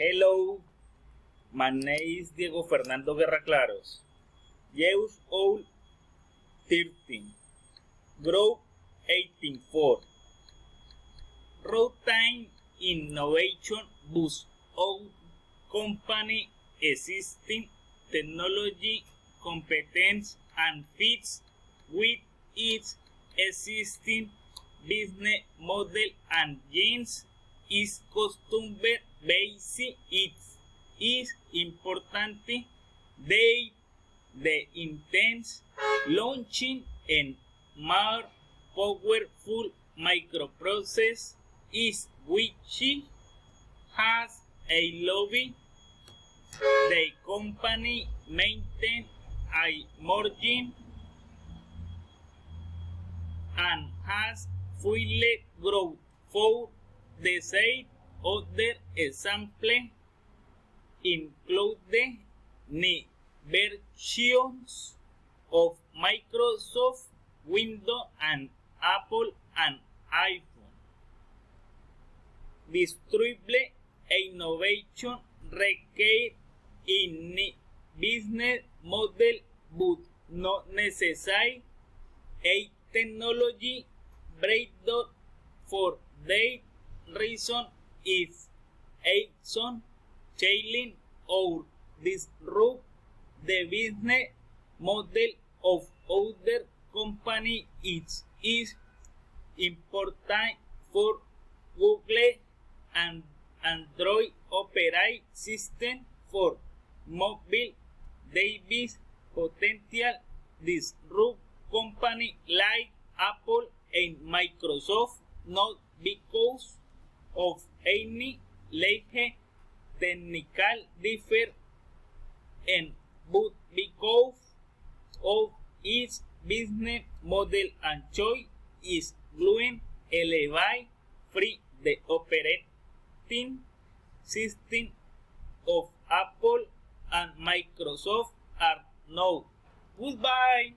Hello, my name is Diego Fernando Guerra Claros. Years old 13. Growth 184. Routine innovation boosts our company existing technology competence and fits with its existing business model and gains is customer base. It is important that the intense launching a more powerful microprocess is which has a lobby. The company maintain a margin and has full growth. For the side, other examples include the versions of Microsoft, Windows, and Apple and iPhone. Distributed innovation requires a business model but not necessarily a technology breakthrough. For that reason, if action challenge or disrupt the business model of other company, it is important for Google and Android operating system for mobile device potential disrupt company like Apple and Microsoft, not because of any lack technical difference, but because of its business model and choice is growing elevate free. The operating system of Apple and Microsoft are known. Goodbye.